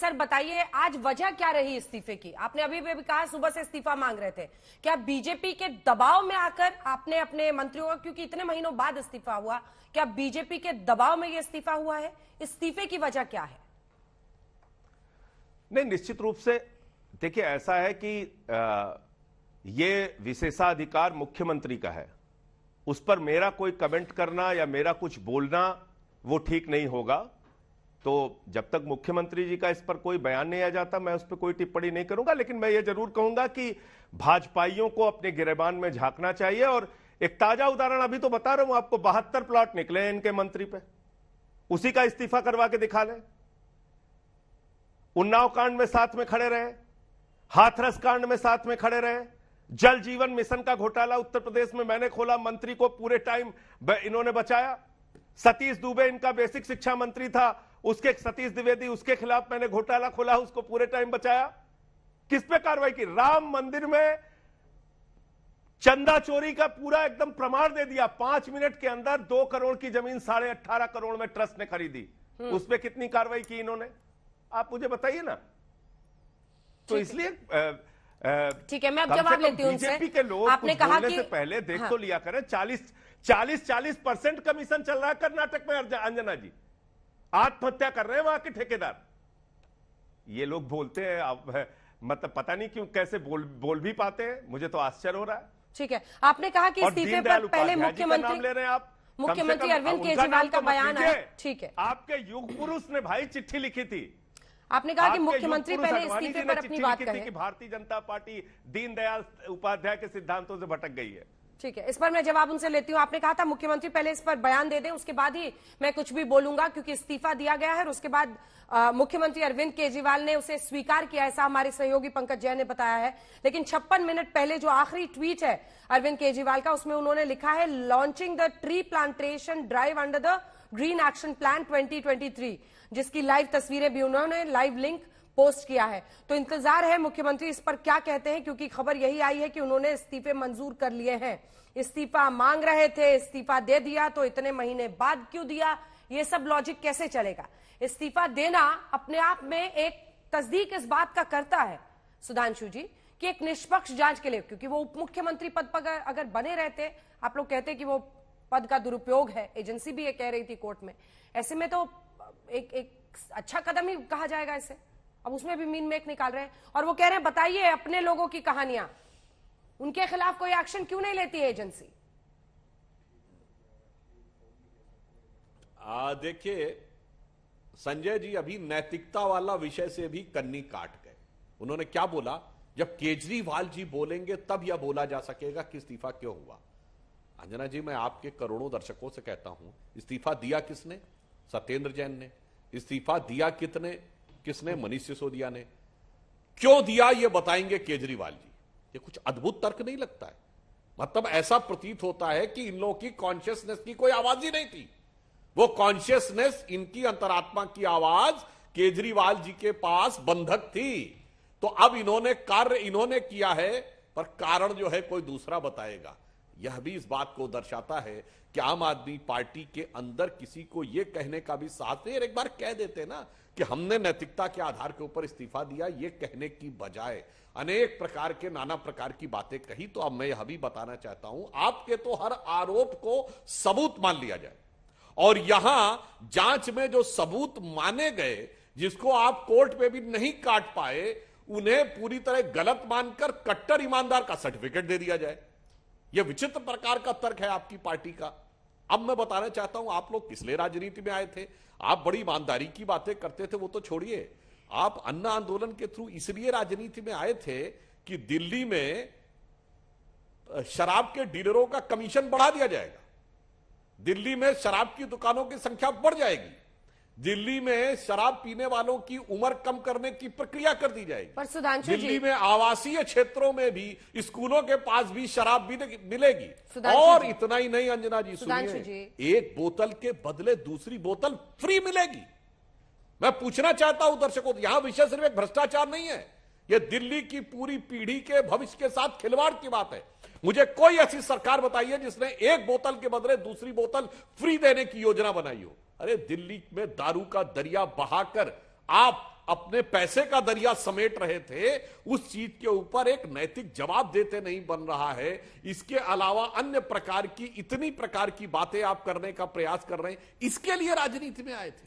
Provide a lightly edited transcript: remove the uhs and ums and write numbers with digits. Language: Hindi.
सर बताइए आज वजह क्या रही इस्तीफे की? आपने अभी भी कहा सुबह से इस्तीफा मांग रहे थे, क्या बीजेपी के दबाव में आकर आपने अपने मंत्रियों का, क्योंकि इतने महीनों बाद इस्तीफा हुआ, क्या बीजेपी के दबाव में ये इस्तीफा हुआ है? इस्तीफे की वजह क्या है? नहीं, निश्चित रूप से देखिए ऐसा है कि ये विशेषाधिकार मुख्यमंत्री का है, उस पर मेरा कोई कमेंट करना या मेरा कुछ बोलना वो ठीक नहीं होगा। तो जब तक मुख्यमंत्री जी का इस पर कोई बयान नहीं आ जाता मैं उस पर कोई टिप्पणी नहीं करूंगा। लेकिन मैं ये जरूर कहूंगा कि भाजपाइयों को अपने गिरेबान में झांकना चाहिए। और एक ताजा उदाहरण अभी तो बता रहा हूं आपको, 72 प्लॉट निकले हैं इनके मंत्री पे, उसी का इस्तीफा करवा के दिखा लें। उन्नाव कांड में साथ में खड़े रहे, हाथरस कांड में साथ में खड़े रहे, जल जीवन मिशन का घोटाला उत्तर प्रदेश में मैंने खोला, मंत्री को पूरे टाइम इन्होंने बचाया। सतीश दुबे इनका बेसिक शिक्षा मंत्री था, उसके सतीश द्विवेदी उसके खिलाफ मैंने घोटाला खोला, उसको पूरे टाइम बचाया। किस पे कार्रवाई की? राम मंदिर में चंदा चोरी का पूरा एकदम प्रमाण दे दिया। 5 मिनट के अंदर 2 करोड़ की जमीन 18.5 करोड़ में ट्रस्ट ने खरीदी। उस पे कितनी कार्रवाई की इन्होंने, आप मुझे बताइए ना। तो इसलिए ठीक है, मैं अब जवाब लेती हूं उनसे। बीजेपी के लोग आपने कहा कि से पहले देख तो लिया करें। 40% कमीशन चल रहा है कर्नाटक में। अंजना जी आत्महत्या कर रहे हैं वहां के ठेकेदार। ये लोग बोलते हैं, अब मतलब पता नहीं क्यों कैसे बोल भी पाते हैं, मुझे तो आश्चर्य हो रहा है। ठीक है, आपने कहा कि इस्तीफे पर पहले मुख्यमंत्री ले रहे हैं आप, मुख्यमंत्री अरविंद केजरीवाल का बयान है। ठीक है, आपके युग पुरुष ने भाई चिट्ठी लिखी थी। आपने कहा कि मुख्यमंत्री पहले इस्तीफे पर अपनी बात कहें कि भारतीय जनता पार्टी दीनदयाल उपाध्याय के सिद्धांतों से भटक गई है। ठीक है, इस पर मैं जवाब उनसे लेती हूं। आपने कहा था मुख्यमंत्री पहले इस पर बयान दे दें, उसके बाद ही मैं कुछ भी बोलूंगा, क्योंकि इस्तीफा दिया गया है और उसके बाद मुख्यमंत्री अरविंद केजरीवाल ने उसे स्वीकार किया, ऐसा हमारे सहयोगी पंकज जैन ने बताया है। लेकिन 56 मिनट पहले जो आखिरी ट्वीट है अरविंद केजरीवाल का, उसमें उन्होंने लिखा है launching the tree plantation drive under the green action plan 2023, जिसकी लाइव तस्वीरें भी उन्होंने लाइव लिंक पोस्ट किया है। तो इंतजार है मुख्यमंत्री इस पर क्या कहते हैं, क्योंकि खबर यही आई है कि उन्होंने इस्तीफे मंजूर कर लिए हैं। इस्तीफा मांग रहे थे, इस्तीफा दे दिया, तो इतने महीने बाद क्यों दिया? ये सब लॉजिक कैसे चलेगा? इस्तीफा देना अपने आप में एक तस्दीक इस बात का करता है सुधांशु जी कि एक निष्पक्ष जांच के लिए, क्योंकि वो उप मुख्यमंत्री पद पर अगर बने रहते, आप लोग कहते कि वो पद का दुरुपयोग है, एजेंसी भी ये कह रही थी कोर्ट में, ऐसे में तो एक अच्छा कदम ही कहा जाएगा इसे। अब उसमें भी मीन मेक निकाल रहे हैं और वो कह रहे हैं बताइए अपने लोगों की कहानियां, उनके खिलाफ कोई एक्शन क्यों नहीं लेती है एजेंसी? देखिए संजय जी, अभी नैतिकता वाला विषय से भी कन्नी काट गए। उन्होंने क्या बोला, जब केजरीवाल जी बोलेंगे तब यह बोला जा सकेगा कि इस्तीफा क्यों हुआ। अंजना जी, मैं आपके करोड़ों दर्शकों से कहता हूं, इस्तीफा दिया किसने? सत्येंद्र जैन ने। इस्तीफा दिया किसने? मनीष सिसोदिया ने। क्यों दिया ये बताएंगे केजरीवाल जी। ये कुछ अद्भुत तर्क नहीं लगता है? मतलब ऐसा प्रतीत होता है कि इन लोगों की कॉन्शियसनेस की कोई आवाज ही नहीं थी। वो कॉन्शियसनेस, इनकी अंतरात्मा की आवाज केजरीवाल जी के पास बंधक थी। तो अब इन्होंने किया है, पर कारण जो है कोई दूसरा बताएगा। यह भी इस बात को दर्शाता है कि आम आदमी पार्टी के अंदर किसी को यह कहने का भी साथ नहीं। एक बार कह देते ना कि हमने नैतिकता के आधार के ऊपर इस्तीफा दिया, यह कहने की बजाय अनेक प्रकार के नाना प्रकार की बातें कही। तो अब मैं यह भी बताना चाहता हूं, आपके तो हर आरोप को सबूत मान लिया जाए, और यहां जांच में जो सबूत माने गए, जिसको आप कोर्ट में भी नहीं काट पाए, उन्हें पूरी तरह गलत मानकर कट्टर ईमानदार का सर्टिफिकेट दे दिया जाए। यह विचित्र प्रकार का तर्क है आपकी पार्टी का। अब मैं बताना चाहता हूं, आप लोग किस लिए राजनीति में आए थे? आप बड़ी ईमानदारी की बातें करते थे, वो तो छोड़िए। आप अन्ना आंदोलन के थ्रू इसलिए राजनीति में आए थे कि दिल्ली में शराब के डीलरों का कमीशन बढ़ा दिया जाएगा, दिल्ली में शराब की दुकानों की संख्या बढ़ जाएगी, दिल्ली में शराब पीने वालों की उम्र कम करने की प्रक्रिया कर दी जाएगी, पर सुधांशु दिल्ली में आवासीय क्षेत्रों में भी, स्कूलों के पास भी शराब मिलेगी। और इतना ही नहीं अंजना जी, सुनिए, एक बोतल के बदले दूसरी बोतल फ्री मिलेगी। मैं पूछना चाहता हूं दर्शकों, यहां विषय सिर्फ एक भ्रष्टाचार नहीं है, यह दिल्ली की पूरी पीढ़ी के भविष्य के साथ खिलवाड़ की बात है। मुझे कोई ऐसी सरकार बताइए जिसने एक बोतल के बदले दूसरी बोतल फ्री देने की योजना बनाई हो। अरे दिल्ली में दारू का दरिया बहाकर आप अपने पैसे का दरिया समेट रहे थे, उस चीज के ऊपर एक नैतिक जवाब देते नहीं बन रहा है। इसके अलावा अन्य प्रकार की इतनी प्रकार की बातें आप करने का प्रयास कर रहे हैं, इसके लिए राजनीति में आए थे।